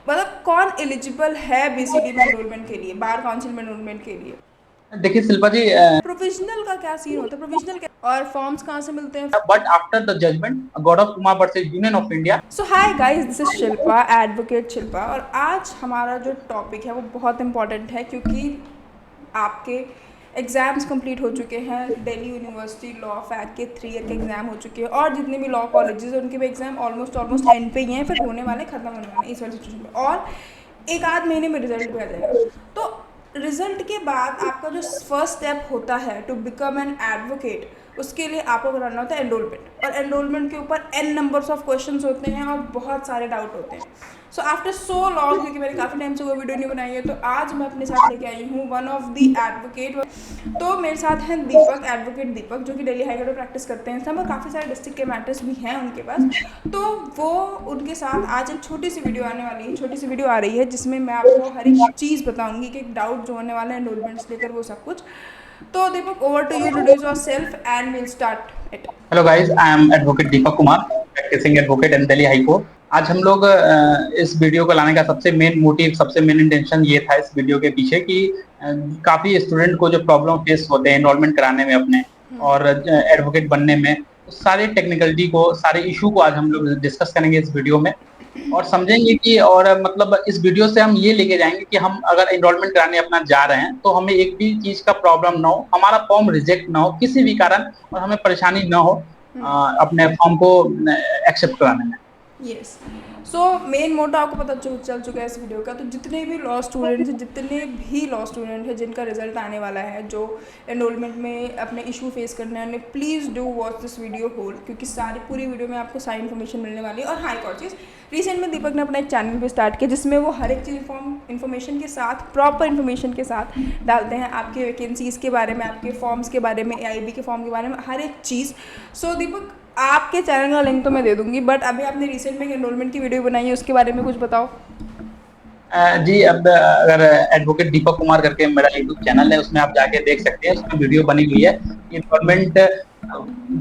मतलब कौन एलिजिबल है बीसीडी में एनरोलमेंट के लिए, बार काउंसिल में एनरोलमेंट के लिए? देखिए शिल्पा जी, प्रोविजनल का क्या सीन होता है, प्रोविजनल क्या और फॉर्म्स कहाँ से मिलते हैं? But after the judgment Gaurav Kumar versus Union of India. So hi guys, this is Shilpa, advocate Shilpa. और आज हमारा जो टॉपिक है वो बहुत इंपॉर्टेंट है, क्योंकि आपके एग्ज़ाम्स कंप्लीट हो चुके हैं। दिल्ली यूनिवर्सिटी लॉ फैक के 3 ईयर के एग्ज़ाम हो चुके हैं, और जितने भी लॉ कॉलेजेस हैं उनके भी एग्ज़ाम ऑलमोस्ट एंड पे ही हैं, फिर होने वाले, ख़त्म होने वाले इस वाली सिचुएशन में। और एक आध महीने में रिजल्ट भी आ जाएगा। तो रिजल्ट के बाद आपका जो फर्स्ट स्टेप होता है टू बिकम एन एडवोकेट, उसके लिए आपको कराना होता है एनरोलमेंट। और एनरोलमेंट के ऊपर एन नंबर्स ऑफ क्वेश्चंस होते हैं और बहुत सारे डाउट होते हैं। सो आफ्टर सो लॉन्ग, क्योंकि मैंने काफ़ी टाइम से वो वीडियो नहीं बनाई है, तो आज मैं अपने साथ लेके आई हूँ वन ऑफ द एडवोकेट। तो मेरे साथ हैं दीपक, एडवोकेट दीपक, जो कि दिल्ली हाईकोर्ट में प्रैक्टिस करते हैं सब, और काफ़ी सारे डिस्ट्रिक्ट के मैटर्स भी हैं उनके पास। तो वो उनके साथ आज एक छोटी सी वीडियो आने वाली है, छोटी सी वीडियो आ रही है, जिसमें मैं आपको हर एक चीज़ बताऊंगी कि एक डाउट जो होने वाला है एनरोलमेंट्स लेकर, वो सब कुछ। तो Deepak, over to you, introduce yourself and will start it. Hello guys, I am advocate Deepak Kumar, practising advocate in Delhi high court. आज हम लोग इस वीडियो को लाने का सबसे मेन मोटिव, सबसे मेन इंटेंशन ये था इस वीडियो के पीछे कि काफी स्टूडेंट को जो प्रॉब्लम फेस होते हैं एनरोलमेंट कराने में अपने और एडवोकेट बनने में, उस सारे टेक्निकलिटी को, सारे इशू को आज हम लोग डिस्कस करेंगे इस वीडियो में और समझेंगे कि, और मतलब इस वीडियो से हम ये लेके जाएंगे कि हम अगर एनरोलमेंट कराने अपना जा रहे हैं तो हमें एक भी चीज का प्रॉब्लम ना हो, हमारा फॉर्म रिजेक्ट ना हो किसी भी कारण, और हमें परेशानी ना हो अपने फॉर्म को एक्सेप्ट कराने में। यस। सो मेन मोटो आपको पता चल चुका है इस वीडियो का। तो जितने भी लॉ स्टूडेंट्स हैं, जितने भी लॉ स्टूडेंट हैं जिनका रिजल्ट आने वाला है, जो एनरोलमेंट में अपने इशू फेस करने हैं, उन्हें please do watch this video whole, क्योंकि सारी पूरी वीडियो में आपको सारी इन्फॉर्मेशन मिलने वाली है। और हाँ, एक और चीज़, रिसेंट में दीपक ने अपना एक चैनल भी स्टार्ट किया, जिसमें वो हर एक चीज़ इन्फॉर्मेशन के साथ, प्रॉपर इन्फॉर्मेशन के साथ डालते हैं, आपके वैकेंसीज़ के बारे में, आपके फॉर्म्स के बारे में, एआईबी के फॉर्म के बारे में, हर एक चीज़। सो दीपक, आपके चैनल का लिंक तो मैं दे दूंगी, बट अभी आपने रिसेंट में एनरोलमेंट की वीडियो बनाई है, उसके बारे में कुछ बताओ। जी, अब अगर एडवोकेट दीपक कुमार करके मेरा यूट्यूब चैनल है, उसमें आप जाके देख सकते हैं, उसमें वीडियो बनी हुई है। इनरोलमेंट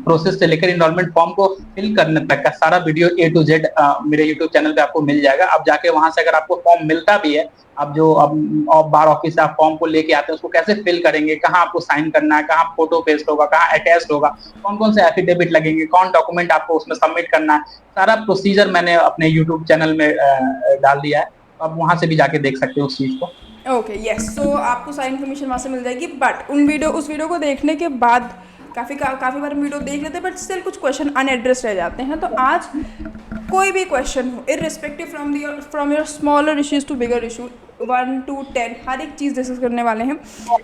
प्रोसेस से लेकर इनरोलमेंट फॉर्म को फिल करने तक का सारा वीडियो A to Z मेरे यूट्यूब चैनल पे आपको मिल जाएगा। आप जाके वहां से, अगर आपको फॉर्म मिलता भी है, आप जो बार ऑफिस से आप फॉर्म को लेके आते हैं, उसको कैसे फिल करेंगे, कहाँ आपको साइन करना है, कहाँ फोटो पेस्ट होगा, कहाँ अटैच होगा, कौन कौन से एफिडेविट लगेंगे, कौन डॉक्यूमेंट आपको उसमें सबमिट करना है, सारा प्रोसीजर मैंने अपने यूट्यूब चैनल में डाल दिया है। तो आप वहां से भी जाके देख सकते हो उस चीज को। Okay, yes. सो आपको सारी इन्फॉर्मेशन वहाँ से मिल जाएगी, बट उस वीडियो को देखने के बाद काफ़ी बार हम वीडियो देख लेते हैं, बट स्टिल कुछ क्वेश्चन अनएड्रेस रह जाते हैं। तो आज कोई भी क्वेश्चन हो, irrespective from your smaller issues to bigger issue, 1 to 10, हर एक चीज़ डिस्कस करने वाले हैं।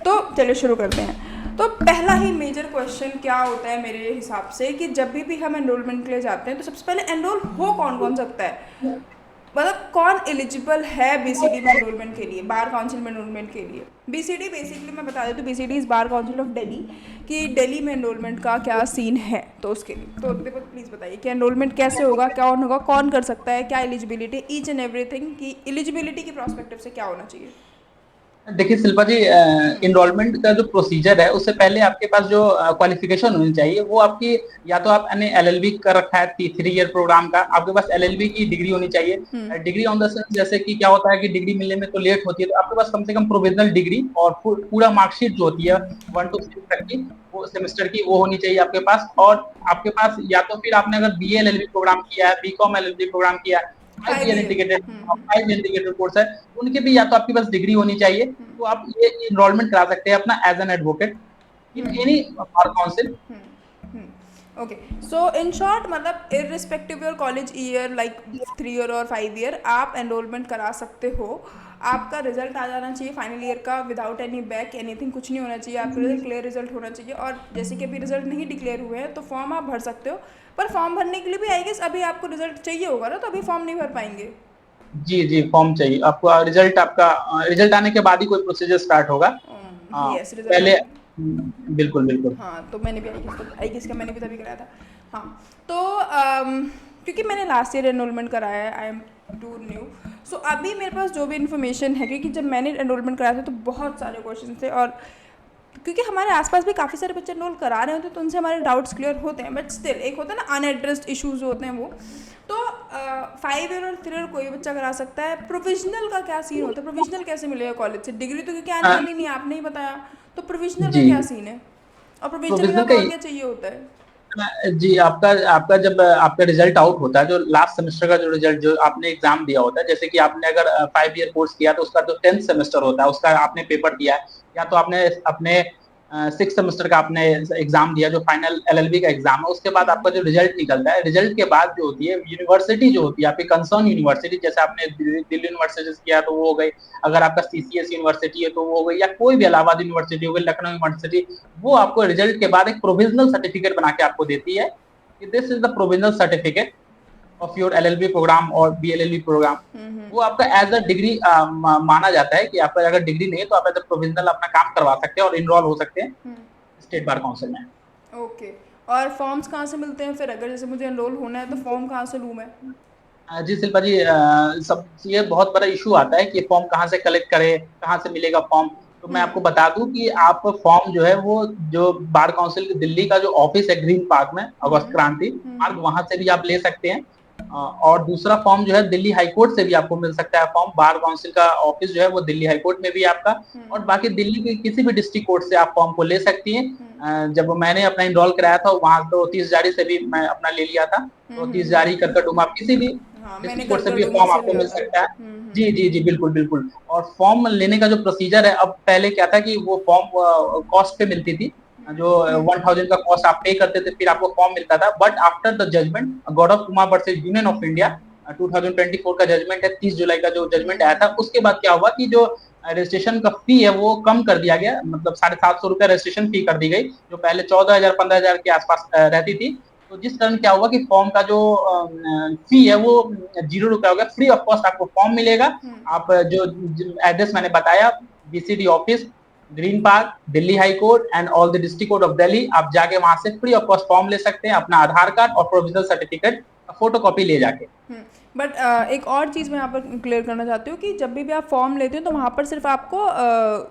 तो चलिए शुरू करते हैं। तो पहला ही मेजर क्वेश्चन क्या होता है मेरे हिसाब से, कि जब भी हम एनरोलमेंट के लिए जाते हैं, तो सबसे पहले एनरोल हो कौन कौन सकता है, मतलब कौन एलिजिबल है बीसीडी में एनरोलमेंट के लिए, बार काउंसिल में एनरोलमेंट के लिए। बीसीडी बेसिकली मैं बता देती हूँ, BCD is bar council of Delhi, कि दिल्ली में एनरोलमेंट का क्या सीन है। तो उसके लिए तो देखो, प्लीज़ बताइए कि एनरोलमेंट कैसे होगा, कौन होगा, कौन कर सकता है, क्या एलिजिबिलिटी, ईच एंड एवरीथिंग की एलिजिबिलिटी के प्रोस्पेक्टिव से क्या होना चाहिए। देखिए शिल्पा जी, इनरोलमेंट का जो प्रोसीजर है, उससे पहले आपके पास जो क्वालिफिकेशन होनी चाहिए वो आपकी, या तो आपने LLB कर रखा है 3 ईयर प्रोग्राम का, आपके पास LLB की डिग्री होनी चाहिए। डिग्री ऑन द सेंस, जैसे कि क्या होता है कि डिग्री मिलने में तो लेट होती है, तो आपके पास कम से कम प्रोविजनल डिग्री और पूरा मार्कशीट जो होती है 1 to 6 तक की, वो सेमेस्टर की, वो होनी चाहिए आपके पास। और आपके पास, या तो फिर आपने अगर BA LLB प्रोग्राम किया है, BCom LLB प्रोग्राम किया है, 5 5 year year. Integrated, 5 integrated course है, उनके भी या तो आपके पास डिग्री होनी चाहिए। तो आप ये इनरोलमेंट करा सकते हैं अपना as an advocate in any bar council. Okay. So in short, मतलब irrespective your college year, like 3 year और 5 ईयर, आप एनरोलमेंट करा सकते हो। आपका रिजल्ट आ जाना चाहिए फाइनल ईयर का, विदाउट एनी बैक एनीथिंग, कुछ नहीं होना चाहिए, आपका रिजल्ट क्लियर रिजल्ट होना चाहिए। और जैसे कि अभी रिजल्ट नहीं डिक्लेयर हुए हैं, तो फॉर्म आप भर सकते हो, पर फॉर्म भरने के लिए भी आई गेस अभी आपको रिजल्ट चाहिए होगा ना, तो अभी फॉर्म नहीं भर पाएंगे। जी जी, फॉर्म चाहिए आपको, रिजल्ट आपका, रिजल्ट आने के बाद ही कोई प्रोसीजर स्टार्ट होगा। यस, रिजल्ट पहले, आने। बिल्कुल बिल्कुल। हाँ, तो मैंने भी आई गेस का मैंने भी तभी कराया था। हाँ। तो क्योंकि मैंने लास्ट ईयर एनरोलमेंट कराया है, आई एम टू न्यू। सो अभी मेरे पास जो भी इन्फॉर्मेशन है, क्योंकि जब मैंने एनरोलमेंट कराया था तो बहुत सारे क्वेश्चन थे, और क्योंकि हमारे आसपास भी काफ़ी सारे बच्चे एनरोल करा रहे होते हैं तो उनसे हमारे डाउट्स क्लियर होते हैं, बट स्टिल एक होता है ना अनएड्रेस्ड इश्यूज होते हैं वो। तो 5 ईयर और 3 ईयर कोई बच्चा करा सकता है। प्रोविजनल का क्या सीन होता है, प्रोविजनल कैसे मिलेगा कॉलेज से? डिग्री तो क्योंकि आने वाली नहीं है, आपने ही बताया, तो प्रोविजनल का जी, क्या सीन है? और प्रोविजनल के प्रोविजनल साथ का और क्या चाहिए होता है? जी, आपका आपका जब आपका रिजल्ट आउट होता है, जो लास्ट सेमेस्टर का जो रिजल्ट जो आपने एग्जाम दिया होता है, जैसे कि आपने अगर 5 ईयर कोर्स किया तो उसका जो 10th सेमेस्टर होता है उसका आपने पेपर दिया है, या तो आपने अपने 6th सेमेस्टर का आपने एग्जाम दिया जो फाइनल एलएलबी का एग्जाम है, उसके बाद आपका जो रिजल्ट निकलता है, रिजल्ट के बाद जो होती है यूनिवर्सिटी जो होती है आपकी कंसर्न यूनिवर्सिटी, जैसे आपने दिल्ली यूनिवर्सिटी से किया तो वो हो गई, अगर आपका सीसीएस यूनिवर्सिटी है तो वो हो गई, या कोई भी इलाहाबाद यूनिवर्सिटी हो गई, लखनऊ यूनिवर्सिटी, वो आपको रिजल्ट के बाद एक प्रोविजनल सर्टिफिकेट बना के आपको देती है कि this is the provisional certificate of your LLB programme और बीएलएलबी प्रोग्राम। वो आपका एज अ डिग्री माना जाता है कि आपका अगर डिग्री नहीं है तो आप एज अ प्रोविजनल अपना काम करवा सकते हैं और इनरोल हो सकते हैं स्टेट बार काउंसिल में। ओके। और फॉर्म्स कहाँ से मिलते हैं फिर, अगर जैसे मुझे एनरोल होना है तो फॉर्म कहाँ से लूँ मैं? जी शिल्पा जी, सब ये बहुत बड़ा इशू आता है कि फॉर्म कहाँ से कलेक्ट करें, कहाँ से मिलेगा फॉर्म। तो मैं आपको बता दूं कि आप फॉर्म जो है वो जो बार काउंसिल दिल्ली का जो ऑफिस है ग्रीन पार्क में, अगस्त क्रांति मार्ग, वहां से भी आप ले सकते हैं। और दूसरा फॉर्म जो है दिल्ली हाईकोर्ट से भी आपको मिल सकता है फॉर्म। बार काउंसिल का ऑफिस जो है वो दिल्ली हाईकोर्ट में भी आपका, और बाकी दिल्ली के किसी भी डिस्ट्रिक्ट कोर्ट से आप फॉर्म को ले सकती हैं। जब मैंने अपना इनरोल कराया था वहां तो 30 जारी से भी मैं अपना ले लिया था, तो 30 जारी कर डूम आप किसी भी हाँ, मैंने डिस्ट्रिक्ट कोर्ट से भी गड़गड़डूमा फॉर्म से आपको लिया मिल था। सकता है। जी जी जी, बिल्कुल बिल्कुल। और फॉर्म लेने का जो प्रोसीजर है, अब पहले क्या था कि वो फॉर्म कॉस्ट पे मिलती थी, जो 1000 का कॉस्ट आप पे करते थे फिर आपको फॉर्म मिलता था। But after the judgment Gaurav Kumar versus Union of India 2024 का जजमेंट है, 30 जुलाई का जो जजमेंट आया था, उसके बाद क्या हुआ कि जो रजिस्ट्रेशन का फी है वो कम कर दिया गया, मतलब 750 रुपया रजिस्ट्रेशन फी कर दी गई, जो पहले 14,000 15,000 के आसपास रहती थी। तो जिस कारण क्या हुआ कि फॉर्म का जो फी है वो 0 रुपया हो गया, फ्री ऑफ कॉस्ट आपको फॉर्म मिलेगा। आप जो एड्रेस मैंने बताया, BCD office green park Delhi high court and all the district court of Delhi, आप जाके वहां से फ्री ऑफ कॉस्ट फॉर्म ले सकते हैं, अपना आधार कार्ड और प्रोविजनल सर्टिफिकेट फोटो कॉपी ले जाके। बट एक और चीज़ मैं यहाँ पर क्लियर करना चाहती हूँ कि जब भी आप फॉर्म लेते हो तो वहाँ पर सिर्फ आपको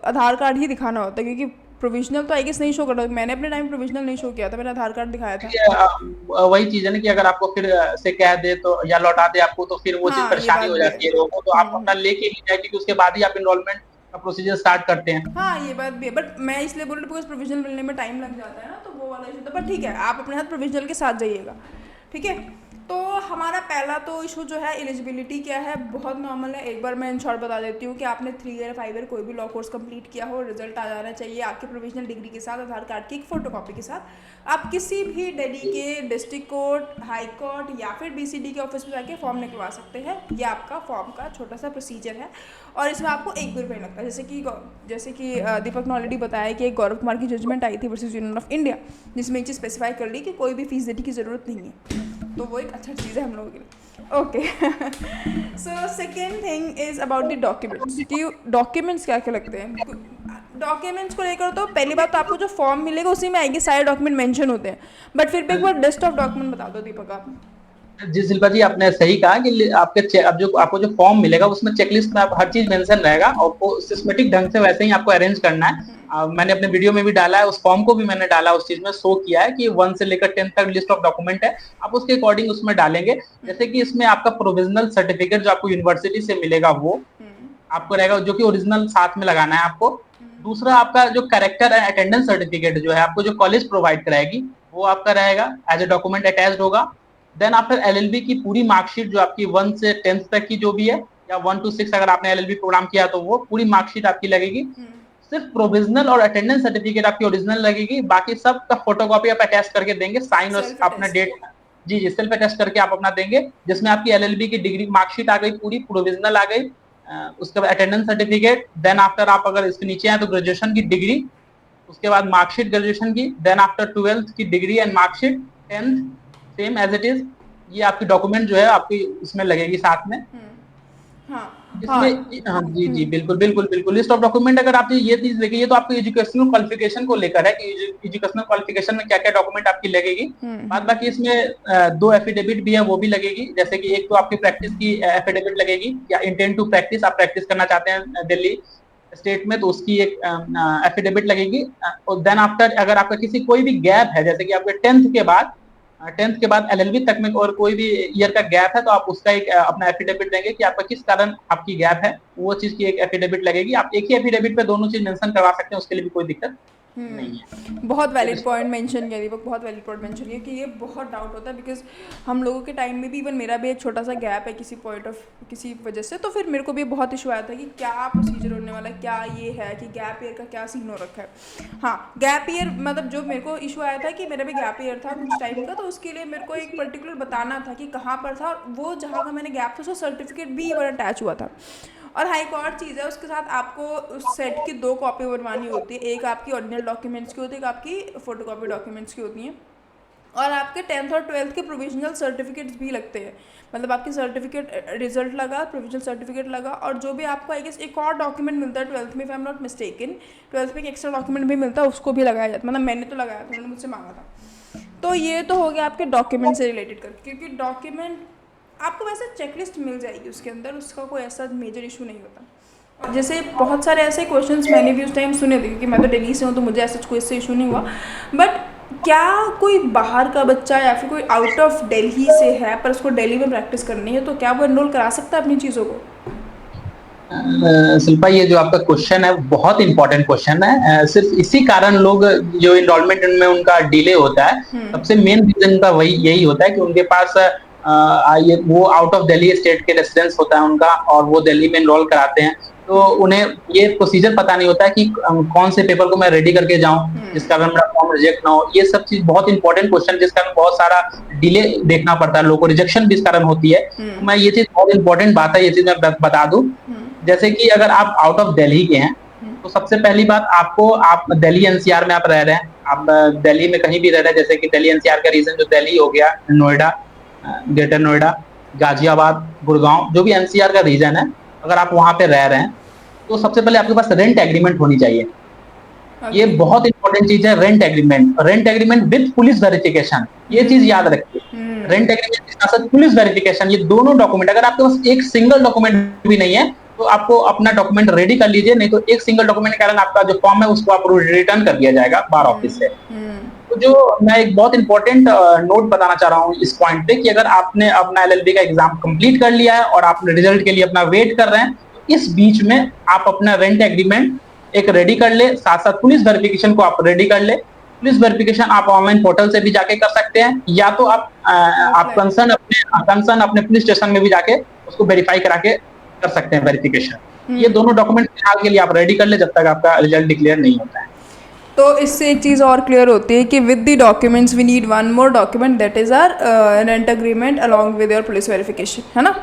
आधार कार्ड ही दिखाना होता है, क्योंकि प्रोविजनल तो आई गेस नहीं शो करता। मैंने अपने टाइम प्रोविजनल नहीं शो किया था, मैंने आधार कार्ड दिखाया था। वही चीज है ना कि अगर आपको फिर से कह दे तो या लौटा दे आपको, तो फिर वो चीज हाँ, ये परेशानी बात हो भी है। जाती है लोगों को, तो आप अपना लेके ही जाए, क्योंकि उसके बाद ही आप इनरोलमेंट का प्रोसीजर स्टार्ट करते हैं। हाँ, ये बात भी है, बट मैं इसलिए बोल रही हूँ बिकॉज प्रोविजनल मिलने में टाइम लग जाता है ना, तो वो वाला इशू था। बट ठीक है, आप अपने साथ प्रोविजनल के साथ जाइएगा, ठीक है। तो हमारा पहला तो इशू जो है एलिजिबिलिटी क्या है, बहुत नॉर्मल है। एक बार मैं इन शॉर्ट बता देती हूँ कि आपने 3 ईयर 5 ईयर कोई भी लॉ कोर्स कंप्लीट किया हो, रिजल्ट आ जाना चाहिए आपके प्रोविजनल डिग्री के साथ, आधार कार्ड की एक फोटोकॉपी के साथ। आप किसी भी दिल्ली के डिस्ट्रिक्ट कोर्ट, हाई कोर्ट या फिर बीसीडी के ऑफिस में जाके फॉर्म निकलवा सकते हैं। ये आपका फॉर्म का छोटा सा प्रोसीजर है, और इसमें आपको 1 भी रुपये लगता है। जैसे कि दीपक ने ऑलरेडी बताया कि एक गौरव कुमार की जजमेंट आई थी वर्सेस यूनियन ऑफ इंडिया, जिसमें एक चीज़ स्पेसिफाई कर ली कि कोई भी फीस देने की ज़रूरत नहीं है, तो वो एक अच्छा चीज़ है हम लोगों के लिए। Okay. So second thing is about the documents, कि डॉक्यूमेंट्स क्या क्या लगते हैं। डॉक्यूमेंट्स को लेकर तो पहली बात तो आपको जो फॉर्म मिलेगा उसी में आएगी, सारे डॉक्यूमेंट मेंशन होते हैं, बट फिर भी एक बार लिस्ट ऑफ डॉक्यूमेंट बता दो दीपक आप। जी शिल्पा जी, आपने सही कहा कि अब जो आपको जो फॉर्म मिलेगा उसमें चेकलिस्ट में आप हर चीज मेंशन रहेगा, और सिस्टमेटिक ढंग से वैसे ही आपको अरेंज करना है। मैंने अपने वीडियो में भी डाला है, उस फॉर्म को भी मैंने डाला, उस चीज में शो किया है कि 1 से लेकर 10 तक लिस्ट ऑफ डॉक्यूमेंट है, आप उसके अकॉर्डिंग उसमें डालेंगे। जैसे कि इसमें आपका प्रोविजनल सर्टिफिकेट जो आपको यूनिवर्सिटी से मिलेगा वो आपको रहेगा, जो कि ओरिजिनल साथ में लगाना है आपको। दूसरा आपका जो कैरेक्टर एंड अटेंडेंस सर्टिफिकेट जो है आपको जो कॉलेज प्रोवाइड कराएगी वो आपका रहेगा, एज ए डॉक्यूमेंट अटैच्ड होगा। देन आफ्टर एलएलबी की पूरी मार्कशीट जो आपकी 1 से 10 तक की जो भी है, या 1 to 6 अगर आपने एलएलबी प्रोग्राम किया तो वो पूरी मार्कशीट आपकी लगेगी। सिर्फ प्रोविजनल और अटेंडेंस सर्टिफिकेट आपकी ओरिजिनल लगेगी, बाकी सब का फोटोकॉपी आप अटैच करके देंगे, साइन और सेल्फ अपना अटेस्ट। डेट। जी जी, सेल्फ अटैच करके आप अपना देंगे, जिसमें आपकी एलएलबी की डिग्री मार्कशीट आ गई, पूरी प्रोविजनल आ गई, उसके बाद अटेंडेंस सर्टिफिकेट। देन आफ्टर आप अगर इसके नीचे आए तो ग्रेजुएशन की डिग्री, उसके बाद मार्कशीट ग्रेजुएशन की। देन आफ्टर 12th की degree and marksheet, 10th same as it is. ये आपकी डॉक्यूमेंट जो है आपकी इसमें लगेगी साथ में। हाँ हाँ। इसमें हाँ जी जी, बिल्कुल बिल्कुल बिल्कुल। लिस्ट ऑफ डॉक्यूमेंट अगर आप ये चीज देखिए, ये तो आपकी एजुकेशनल क्वालिफिकेशन को लेकर है कि एजुकेशनल क्वालिफिकेशन में क्या क्या डॉक्यूमेंट आपकी लगेगी। बाद बाकी इसमें 2 एफिडेविट भी है, वो भी लगेगी। जैसे कि एक तो आपकी प्रैक्टिस की एफिडेविट लगेगी, या इंटेंट टू प्रैक्टिस, आप प्रैक्टिस करना चाहते हैं दिल्ली स्टेट में तो उसकी एक एफिडेविट लगेगी। और देन आफ्टर अगर आपका किसी कोई भी गैप है, जैसे कि आपके 10th के बाद एलएलबी तक में और कोई भी ईयर का गैप है, तो आप उसका एक अपना एफिडेविट देंगे कि आपका किस कारण आपकी गैप है, वो चीज की एक एफिडेविट लगेगी। आप एक ही एफिडेविट पे दोनों चीज मेंशन करवा सकते हैं, उसके लिए भी कोई दिक्कत नहीं है। बहुत ये वैलिड विषय पॉइंट मेंशन किया दीपक, बहुत वैलिड पॉइंट मेंशन किया कि ये बहुत डाउट होता है बिकॉज हम लोगों के टाइम में भी, इवन मेरा भी एक छोटा सा गैप है किसी पॉइंट ऑफ किसी वजह से, तो फिर मेरे को भी बहुत इशू आया था कि क्या प्रोसीजर होने वाला है, क्या ये है कि गैप ईयर का क्या सीन हो रखा है। हाँ, गैप ईयर मतलब जो मेरे को इशू आया था कि मेरा भी गैप ईयर था कुछ टाइम का, तो उसके लिए मेरे को एक पर्टिकुलर बताना था कि कहाँ पर था, और वो जहाँ का मैंने गैप था उसका सर्टिफिकेट भी इवन अटैच हुआ था। और हाँ, एक और चीज़ है, उसके साथ आपको उस सेट की 2 कॉपी बनवानी होती है, एक आपकी ओरिजिनल डॉक्यूमेंट्स की होती है, एक आपकी फोटोकॉपी डॉक्यूमेंट्स की होती हैं, और आपके 10th और 12th के प्रोविजनल सर्टिफिकेट्स भी लगते हैं। मतलब आपकी सर्टिफिकेट रिजल्ट लगा, प्रोविजनल सर्टिफिकेट लगा, और जो भी आपको आई गेस एक और डॉक्यूमेंट मिलता है 12th में, if I am not mistaken, 12th में एक एक्स्ट्रा डॉक्यूमेंट भी मिलता है, उसको भी लगाया जाता है। मतलब मैंने तो लगाया था, उन्होंने मुझसे मांगा था। तो ये तो हो गया आपके डॉक्यूमेंट से रिलेटेड कर, क्योंकि डॉक्यूमेंट आपको वैसे चेकलिस्ट मिल जाएगी उसके अंदर, उसका कोई ऐसा मेजर इशू नहीं होता। जैसे बहुत सारे ऐसे क्वेश्चंस मैंने भी उस टाइम सुने थे, क्योंकि मैं तो दिल्ली से हूँ तो मुझे ऐसा कोई इससे इशू नहीं हुआ। बट क्या कोई बाहर का बच्चा या फिर कोई आउट ऑफ दिल्ली से है पर उसको दिल्ली में प्रैक्टिस करनी है, तो क्या वो एनरोल करा सकता है अपनी चीज़ों को? शिल्पा, ये जो आपका क्वेश्चन है बहुत इंपॉर्टेंट क्वेश्चन है। सिर्फ इसी कारण लोग जो इनरोलमेंट में उनका डिले होता है, सबसे मेन रीजन का वही यही होता है कि उनके पास वो आउट ऑफ दिल्ली स्टेट के रेसिडेंस होता है उनका, और वो दिल्ली में इनरोल कराते हैं, तो उन्हें ये प्रोसीजर पता नहीं होता है कि कौन से पेपर को मैं रेडी करके जाऊं जिस कारण मेरा फॉर्म रिजेक्ट ना हो। ये सब चीज बहुत इंपॉर्टेंट क्वेश्चन, जिस कारण बहुत सारा डिले देखना पड़ता है लोगों को, रिजेक्शन भी इस कारण होती है। तो मैं ये चीज बहुत इंपॉर्टेंट बात है, ये चीज मैं बता दूं। जैसे कि अगर आप आउट ऑफ दिल्ली के हैं, तो सबसे पहली बात आपको, आप दिल्ली एनसीआर में आप रह रहे हैं, आप दिल्ली में कहीं भी रह रहे हैं, जैसे कि दिल्ली एनसीआर का रीजन जो दिल्ली हो गया, नोएडा, ग्रेटर नोएडा, गाजियाबाद, गुड़गांव, जो भी एनसीआर का रीजन है, अगर आप वहां पे रह रहे हैं, तो सबसे पहले आपके पास रेंट एग्रीमेंट होनी चाहिए। ये बहुत इंपॉर्टेंट चीज है, rent agreement with police verification, ये चीज याद रखिए। रेंट एग्रीमेंट के साथ पुलिस वेरिफिकेशन, ये दोनों डॉक्यूमेंट, अगर आपके पास एक सिंगल डॉक्यूमेंट भी नहीं है तो आपको अपना डॉक्यूमेंट रेडी कर लीजिए, नहीं तो एक सिंगल डॉक्यूमेंट के कारण आपका जो फॉर्म है उसको आप रिटर्न कर दिया जाएगा बार ऑफिस से। तो जो मैं एक बहुत इंपॉर्टेंट नोट बताना चाह रहा हूँ इस पॉइंट पे, कि अगर आपने अपना एलएलबी का एग्जाम कंप्लीट कर लिया है और आप रिजल्ट के लिए अपना वेट कर रहे हैं, तो इस बीच में आप अपना रेंट एग्रीमेंट एक रेडी कर ले, साथ साथ पुलिस वेरिफिकेशन को आप रेडी कर ले। पुलिस वेरिफिकेशन आप ऑनलाइन पोर्टल से भी जाके कर सकते हैं, या तो आप कंसर्न अपने पुलिस स्टेशन में भी जाके उसको वेरीफाई करा के कर सकते हैं वेरिफिकेशन। ये दोनों डॉक्यूमेंट फिलहाल के लिए आप रेडी कर ले जब तक आपका रिजल्ट डिक्लेयर नहीं होता है। तो इससे एक चीज़ और क्लियर होती है कि with the documents we need one more document, that is our rent agreement along with your police verification, है ना।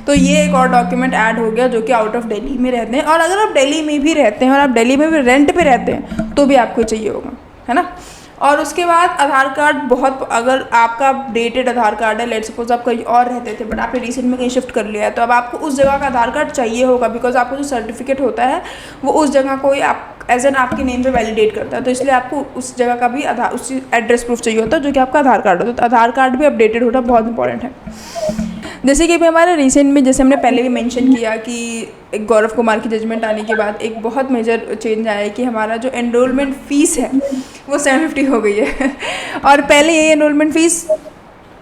तो ये एक और डॉक्यूमेंट ऐड हो गया जो कि आउट ऑफ दिल्ली में रहते हैं, और अगर आप दिल्ली में भी रहते हैं और आप दिल्ली में भी रेंट पे रहते हैं तो भी आपको चाहिए होगा, है ना। और उसके बाद आधार कार्ड, बहुत अगर आपका अपडेटेड आधार कार्ड है, लेट सपोज आप कहीं और रहते थे बट आपने रिसेंट में कहीं शिफ्ट कर लिया है, तो अब आपको उस जगह का आधार कार्ड चाहिए होगा, बिकॉज आपको जो सर्टिफिकेट होता है वो उस जगह को ही आप एज एन आपके नेम पे वैलिडेट करता है, तो इसलिए आपको उस जगह का भी आधार, उस एड्रेस प्रूफ चाहिए होता है जो कि आपका आधार कार्ड होता है। तो आधार कार्ड भी अपडेटेड होना बहुत इंपॉर्टेंट है। जैसे कि अभी हमारे रिसेंट में, जैसे हमने पहले भी मेंशन किया कि एक गौरव कुमार की जजमेंट आने के बाद एक बहुत मेजर चेंज आया है कि हमारा जो एनरोलमेंट फ़ीस है वो 750 हो गई है। और पहले ये एनरोलमेंट फ़ीस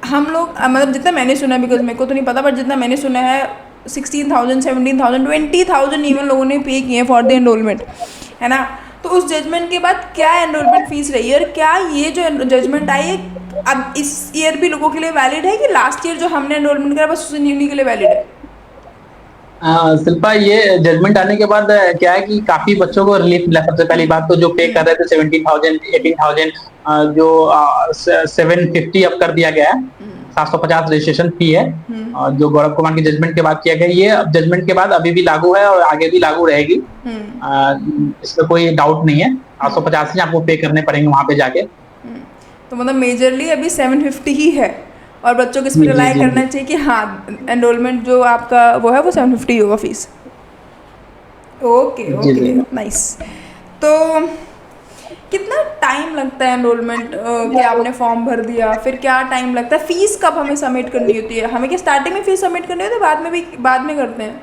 हम लोग, मतलब जितना मैंने सुना, बिकॉज मेरे को तो नहीं पता, बट जितना मैंने सुना है 16,000, 17,000, 20,000 इवन लोगों ने पे किए फॉर द एनरोलमेंट, है ना। तो उस जजमेंट के बाद क्या एनरोलमेंट फ़ीस रही है, और क्या ये जो जजमेंट आई है अब इस ईयर भी लोगों के लिए वैलिड है, कि लास्ट ईयर जो हमने एनरोलमेंट करा बस उन्हीं के लिए वैलिड है? शिल्पा, ये जजमेंट आने के बाद क्या है कि काफी बच्चों को रिलीफ मिला। सबसे पहली बात तो जो पे कर रहे थे 17,000, 18,000, जो 750 अब कर दिया गया है, 750 रजिस्ट्रेशन फी है, जो गौरव कुमार की जजमेंट के बाद किया गया। ये जजमेंट के बाद अभी भी लागू है और आगे भी लागू रहेगी, इसमें कोई डाउट नहीं है। 750 ही आपको पे करने पड़ेंगे वहां पे जाके। तो मतलब मेजरली अभी 750 ही है, और बच्चों को इस पर रिलाई करना चाहिए कि हाँ एनरोलमेंट जो आपका वो है वो 750 होगा फीस। Okay okay, nice. तो कितना टाइम लगता है एनरोलमेंट कि आपने फॉर्म भर दिया, फिर क्या टाइम लगता है, फीस कब हमें सबमिट करनी होती है, हमें क्या स्टार्टिंग में फीस सबमिट करनी होती है, बाद में भी बाद में करते हैं?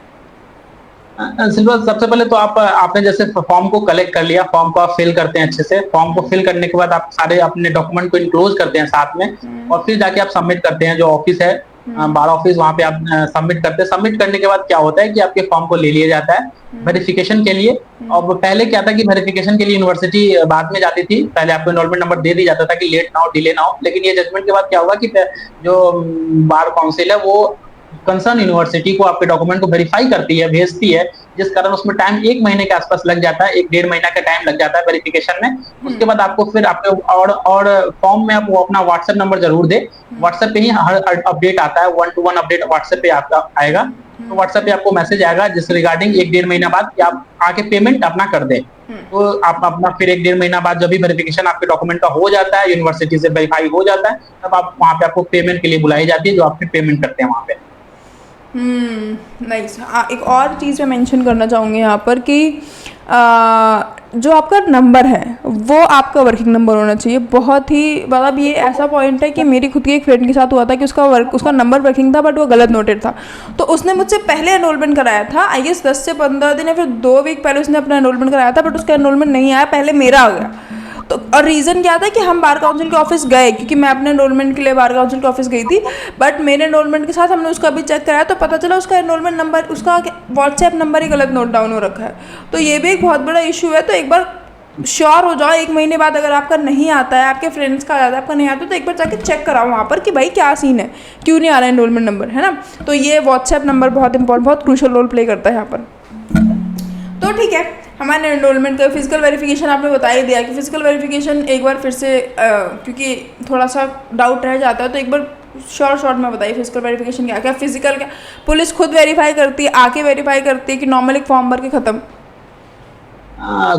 सिल्वर सबसे पहले तो आपने जैसे फॉर्म को कलेक्ट कर लिया, फॉर्म को आप फिल करते हैं अच्छे से, फॉर्म को हुँ, फिल करने के बाद आप सारे अपने डॉक्यूमेंट को इनक्लोज करते हैं साथ में, हुँ, और फिर जाके आप सबमिट करते हैं जो ऑफिस है, हुँ, बार ऑफिस, वहाँ पे आप सबमिट करते हैं। सबमिट करने के बाद क्या होता है कि आपके फॉर्म को ले लिया जाता है हुँ, वेरिफिकेशन के लिए। हुँ, और पहले क्या था कि वेरिफिकेशन के लिए यूनिवर्सिटी बाद में जाती थी, पहले आपको एनरोलमेंट नंबर दे दिया जाता था कि लेट ना हो, डिले ना हो, लेकिन ये जजमेंट के बाद क्या हुआ कि जो बार काउंसिल है वो कंसर्न यूनिवर्सिटी को आपके डॉक्यूमेंट को वेरीफाई करती है, भेजती है, जिस कारण उसमें टाइम 1 महीने के आसपास लग जाता है, 1 डेढ़ महीना का टाइम लग जाता है वेरिफिकेशन में। हुँ, उसके बाद आपको फिर आपके और फॉर्म में आप वो अपना व्हाट्सएप नंबर ज़रूर दें। हुँ, व्हाट्सएप पे ही हर अपडेट आता है, 1 टू 1 अपडेट व्हाट्सएप पे आपका आएगा। तो हुँ, व्हाट्सएप पे आपको मैसेज आएगा जिस रिगार्डिंग 1 डेढ़ महीना बाद कि आप आके पेमेंट अपना कर दें। हुँ, तो आप अपना फिर 1 डेढ़ महीना बाद जब भी वेरिफिकेशन आपके डॉक्यूमेंट का हो जाता है, यूनिवर्सिटी से वेरीफाई हो जाता है, तब आप वहाँ पे आपको पेमेंट के लिए बुलाई जाती है, जो आप फिर पेमेंट करते हैं वहाँ पे। नाइस। एक और चीज़ मैं मेंशन करना चाहूँगी यहाँ पर कि जो आपका नंबर है वो आपका वर्किंग नंबर होना चाहिए। बहुत ही मतलब ये ऐसा पॉइंट है कि मेरी खुद की एक फ्रेंड के साथ हुआ था कि उसका नंबर वर्किंग था बट वो गलत नोटेड था। तो उसने मुझसे पहले एनरोलमेंट कराया था, आई गेस 10 से 15 दिन या फिर 2 वीक पहले उसने अपना एनरोलमेंट कराया था, बट उसका एनरोलमेंट नहीं आया, पहले मेरा आ गया। तो और रीज़न क्या था कि हम बार काउंसिल के ऑफिस गए, क्योंकि मैं अपने एनरोलमेंट के लिए बार काउंसिल के ऑफिस गई थी, बट मेरे एनरोलमेंट के साथ हमने उसका भी चेक कराया तो पता चला उसका एनरोलमेंट नंबर, उसका व्हाट्सएप नंबर ही गलत नोट डाउन हो रखा है। तो ये भी एक बहुत बड़ा इशू है। तो एक बार श्योर हो जाओ, 1 महीने बाद अगर आपका नहीं आता है, आपके फ्रेंड्स का आ जाता है, आपका नहीं आता, तो एक बार जाके चेक कराओ वहाँ पर कि भाई क्या सीन है, क्यों नहीं आ रहा है एनरोलमेंट नंबर, है ना। तो ये व्हाट्सएप नंबर बहुत इंपॉर्टेंट, बहुत क्रूशल रोल प्ले करता है यहाँ पर। तो ठीक है, हमारे एनरोलमेंट का फिजिकल वेरिफिकेशन आपने बता ही दिया कि फिजिकल वेरिफिकेशन एक बार फिर से क्योंकि थोड़ा सा डाउट रह जाता है, तो एक बार शॉर्ट में बताइए फिजिकल वेरिफिकेशन क्या क्या। फिजिकल क्या पुलिस खुद वेरीफाई करती है, आके वेरीफाई करती है कि नॉर्मल एक फॉर्म भर के खत्म?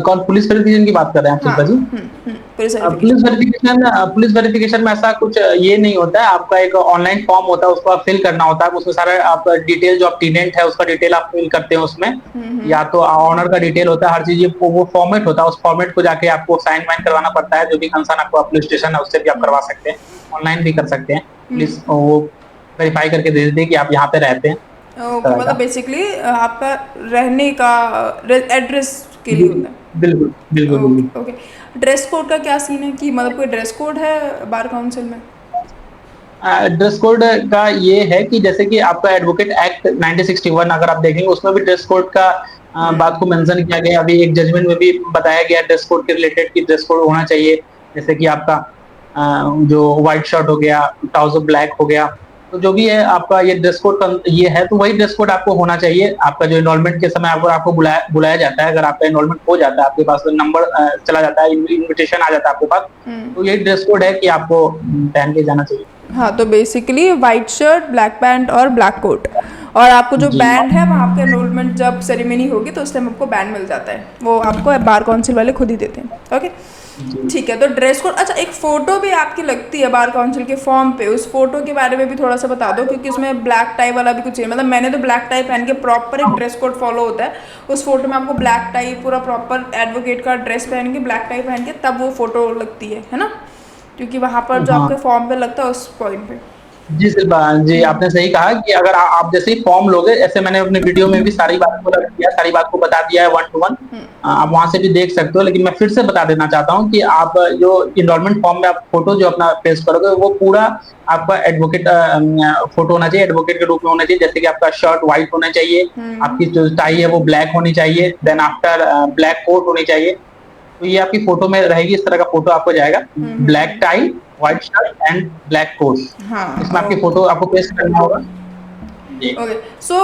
कौन पुलिस वेरिफिकेशन की बात कर रहे हैं आप हाँ, Shilpa ji? Police police verification. Verification police verification में ऐसा कुछ ये नहीं होता है। आपका एक ऑनलाइन फॉर्म होता है, उसको आप फिल करना होता है, उसमें सारा आपका डिटेल, जो आप टेनेंट है उसका डिटेल आप फिल करते हैं उसमें, या तो ऑनर का डिटेल होता है, हर चीज वो फॉर्मेट होता है, उस फॉर्मेट को जाके आपको साइन वाइन करवाना पड़ता है। जो भी कंसर्न आपको पुलिस स्टेशन है उससे भी आप करवा सकते हैं, ऑनलाइन भी कर सकते हैं। पुलिस वो वेरीफाई करके दे देती है कि आप यहाँ पे रहते हैं, इस ओके, तरह मतलब का। बेसिकली आपका रहने का एड्रेस के लिए होता है। बिल्कुल बिल्कुल बिल्कुल। Okay okay. ड्रेस कोड का क्या सीन है कि मतलब कोई ड्रेस कोड है बार काउंसिल में? ड्रेस कोड का ये है कि जैसे कि आपका एडवोकेट एक्ट 1961 अगर आप देखेंगे, उसमें भी ड्रेस कोड का बात को मेंशन किया गया। अभी एक जजमेंट में भी बताया गया ड्रेस कोड के रिलेटेड कि ड्रेस कोड होना चाहिए। जैसे कि आपका जो व्हाइट शर्ट हो गया, ट्राउजर ब्लैक हो गया, तो जो भी है आपका ये ड्रेस कोड का ये है, तो वही ड्रेस कोड आपको होना चाहिए। आपका जो एनरोलमेंट के समय आपको बुलाया जाता है, अगर आपका एनरोलमेंट हो जाता है, आपके पास नंबर चला जाता है, इन्विटेशन आ जाता है आपके पास, तो यही ड्रेस कोड है कि आपको पहन के जाना चाहिए। हाँ, तो basically white shirt, black pant और ब्लैक कोट। और आपको जो जी बैंड है, वहाँ आपके एनरोलमेंट जब सेरेमनी होगी तो उस टाइम आपको बैंड मिल जाता है, वो आपको बार काउंसिल वाले खुद ही देते हैं। ओके, जी। ठीक है। तो ड्रेस कोड, अच्छा, एक फ़ोटो भी आपकी लगती है बार काउंसिल के फॉर्म पे, उस फोटो के बारे में भी थोड़ा सा बता दो, क्योंकि उसमें ब्लैक टाई वाला भी कुछ है। मतलब मैंने तो ब्लैक टाई पहन के, प्रॉपर एक ड्रेस कोड फॉलो होता है, उस फोटो में आपको ब्लैक टाई पूरा प्रॉपर एडवोकेट का ड्रेस पहन के, ब्लैक टाई पहन के, तब वो फोटो लगती है ना, क्योंकि वहाँ पर जो हाँ आपके फॉर्म पे लगता है उस पॉइंट पे। जी शिल्पा जी, आपने सही कहा कि अगर आप जैसे ही फॉर्म लोगे, ऐसे मैंने अपने वीडियो में भी सारी बात को रख दिया, सारी बात को बता दिया है 1 टू 1। आप वहाँ से भी देख सकते हो, लेकिन मैं फिर से बता देना चाहता हूँ कि आप जो एनरोलमेंट फॉर्म में आप फोटो जो अपना पेस्ट करोगे, वो पूरा आपका एडवोकेट फोटो होना चाहिए, एडवोकेट के रूप में होना चाहिए। जैसे कि आपका शर्ट व्हाइट होना चाहिए, आपकी जो टाई है वो ब्लैक होनी चाहिए, देन आफ्टर ब्लैक कोट होनी चाहिए। तो ये आपकी फोटो में रहेगी, इस तरह का फोटो आपको जाएगा, black tie, white shirt and black coat. इसमें हाँ, आपकी फोटो आपको पेस्ट करना होगा। जी। ओके। सो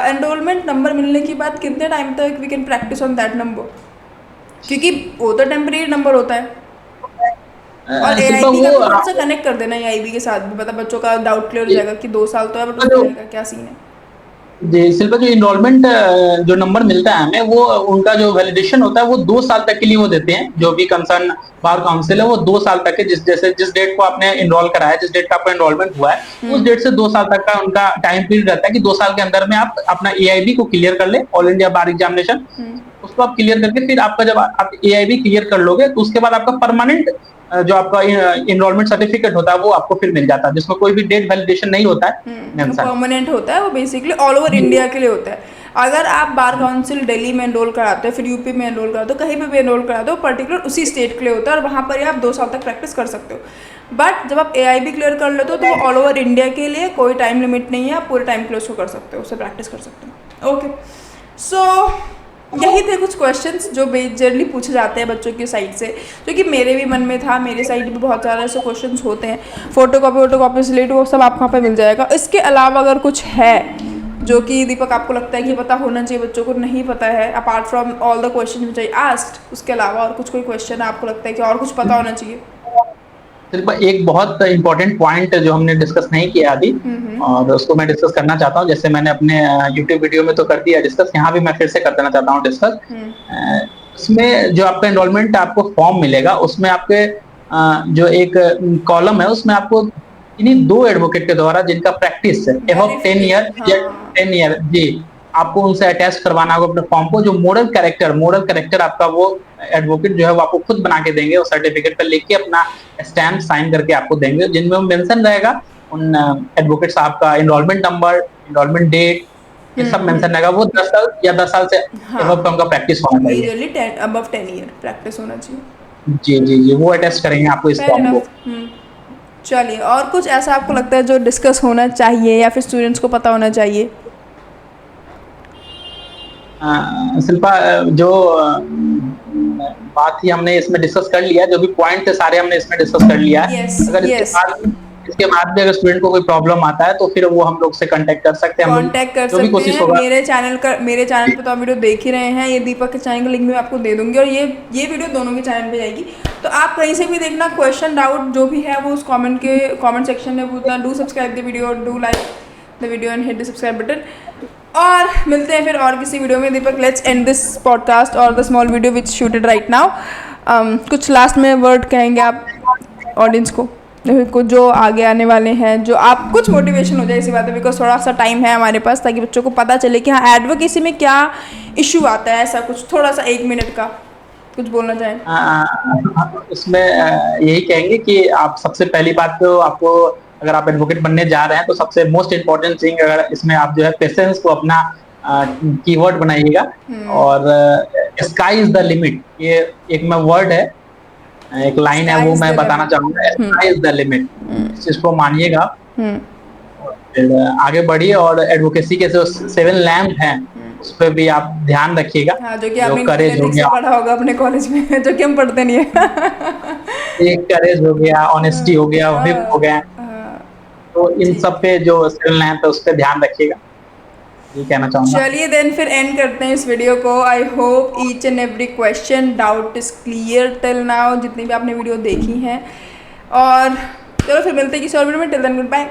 एनरोलमेंट नंबर मिलने के बाद कितने टाइम तक we can practise on that number, क्योंकि वो तो टेम्परेरी नंबर होता है। और शिल्पा एआईबी का वो भी थोड़ा सा कनेक्ट कर देना एआईबी के साथ भी, मतलब बच्चों का डाउट क्लियर हो जाएगा कि 2 साल तो है बट जो उसमें का क्या सीन है। जी शिल्पा, जो इनरोलमेंट जो नंबर मिलता है हमें, वो उनका जो वैलिडेशन होता है वो 2 साल तक के लिए वो देते हैं। जो भी कंसर्न बार काउंसिल है वो 2 साल तक है, जिस डेट को आपने इनरोल कराया, जिस डेट का आपका इनरोलमेंट हुआ है, उस डेट से 2 साल तक का उनका टाइम पीरियड रहता है कि 2 साल के अंदर में आप अपना एआईबी को क्लियर कर ले, ऑल इंडिया बार एग्जामिनेशन। उसको आप क्लियर करके फिर आपका जब आप एआईबी क्लियर कर लोगे, तो उसके बाद आपका परमानेंट जो आपका इनरोलमेंट सर्टिफिकेट होता है वो आपको फिर मिल जाता है, जिसमें कोई भी डेट वैलिडेशन नहीं होता है मेंशन। परमानेंट होता है वो, बेसिकली ऑल ओवर जी इंडिया के लिए होता है। अगर आप बार काउंसिल दिल्ली में एनरोल कराते हो, फिर यूपी में एनरोल कराते हो, कहीं पे भी एनरोल कराते हो, पर्टिकुलर उसी स्टेट के लिए होता है और वहाँ पर ही आप 2 साल तक प्रैक्टिस कर सकते हो। बट जब आप AIB क्लियर कर लेते हो तो वो ऑल ओवर इंडिया के लिए कोई टाइम लिमिट नहीं है, आप पूरे टाइम के लिए उसको कर सकते हो, उससे प्रैक्टिस कर सकते हो। ओके, सो यही थे कुछ क्वेश्चंस जो मेजरली पूछे जाते हैं बच्चों की साइड से, जो कि मेरे भी मन में था। मेरे साइड भी बहुत सारे ऐसे क्वेश्चंस होते हैं, फोटोकॉपी से रिलेटेड, वो सब आपको वहाँ पे मिल जाएगा। इसके अलावा अगर कुछ है जो कि दीपक आपको लगता है कि पता होना चाहिए, बच्चों को नहीं पता है, apart from all the question which I asked, उसके अलावा और कुछ कोई क्वेश्चन आपको लगता है कि और कुछ पता होना चाहिए? सिर्फ एक बहुत इंपॉर्टेंट पॉइंट जो हमने डिस्कस नहीं किया अभी, और उसको मैं डिस्कस करना चाहता हूँ। जैसे मैंने अपने यूट्यूब वीडियो में तो कर दिया डिस्कस, यहाँ भी मैं फिर से कर देना चाहता हूँ डिस्कस। उसमें जो आपका एनरोलमेंट आपको फॉर्म मिलेगा, उसमें आपके जो एक कॉलम है, उसमें आपको इन्हीं 2 एडवोकेट के द्वारा जिनका प्रैक्टिस है अबव 10 ईयर या 10 ईयर जी, आपको उनसे अटैच करवाना होगा अपने फॉर्म को। जो मोरल कैरेक्टर आपका वो एडवोकेट जो है वो आपको खुद बना के देंगे, वो सर्टिफिकेट पर लिख के अपना स्टैम्प साइन करके आपको देंगे, जिनमें मेंशन रहेगा उन एडवोकेट साहब का एनरोलमेंट नंबर, एनरोलमेंट डेट, ये सब मेंशन रहेगा। वो 10 साल या 10 साल से अबव का उनका प्रैक्टिस होना चाहिए। मेजरली अबव 10 ईयर प्रैक्टिस होना चाहिए। जी जी जी, वो अटैच करेंगे आपको इस Fair फॉर्म को। enough। चलिए, और कुछ ऐसा आपको लगता है जो डिस्कस होना चाहिए या फिर स्टूडेंट्स को पता होना चाहिए? शिल्पा, जो बात ही हमने इसमें डिस्कस कर लिया, जो भी पॉइंट थे सारे हमने इसमें डिस्कस कर लिया है। Yes, अगर yes। इसके बाद भी अगर स्टूडेंट को कोई प्रॉब्लम आता है तो फिर वो हम लोग से कांटेक्ट कर सकते हैं। हम लोग कांटेक्ट कर जो भी सकते कोशिश हैं। होगा। मेरे चैनल पे तो आप वीडियो देख ही रहे हैं, ये दीपक के चैनल का लिंक भी मैं आपको दे दूंगी, और ये वीडियो दोनों के चैनल पे जाएगी, तो आप कहीं से भी देखना। क्वेश्चन डाउट जो भी है वो उस कमेंट सेक्शन में पूछना। Do subscribe the video, do like the video and hit the subscribe button. और मिलते हैं फिर और किसी वीडियो में। दीपक, लेट्स एंड दिस पॉडकास्ट और the small video which shooted right now. कुछ लास्ट में वर्ड कहेंगे आप ऑडियंस को, कुछ जो आगे आने वाले हैं, जो आप कुछ मोटिवेशन हो जाए इसी बात में, बिकॉज थोड़ा सा टाइम है हमारे पास, ताकि बच्चों को पता चले कि हाँ एडवोकेसी में क्या इशू आता है, ऐसा कुछ थोड़ा सा 1 मिनट का कुछ बोलना चाहें? उसमें यही कहेंगे कि आप सबसे पहली बात तो आपको, अगर आप एडवोकेट बनने जा रहे हैं तो सबसे मोस्ट इम्पोर्टेंट थिंग, अगर इसमें आप जो है पेशेंस को अपना कीवर्ड बनाइएगा। और स्काई इज द लिमिट, ये एक में वर्ड है, एक लाइन है, वो मैं बताना चाहूंगा। स्काई इज द लिमिट, इस चीज को मानिएगा, फिर आगे बढ़िए। और एडवोकेसी के जो 7 लैम्प हैं उस पर भी आप ध्यान रखिएगा। हाँ, जो कि आपने करेज हो गया, पढ़ा होगा अपने कॉलेज में, जो कि हम पढ़ते नहीं है। एक करेज हो गया, ऑनेस्टी हो गया, विप हो गया, तो इन सब पे जो 7 लैम्प है उस पर ध्यान रखिएगा, ये कहना चाहूंगा। चलिए देन फिर एंड करते हैं इस वीडियो को। I hope each and every question doubt is clear till now, जितनी भी आपने वीडियो देखी हैं। और चलो फिर मिलते हैं किसी और वीडियो में। Till then good bye.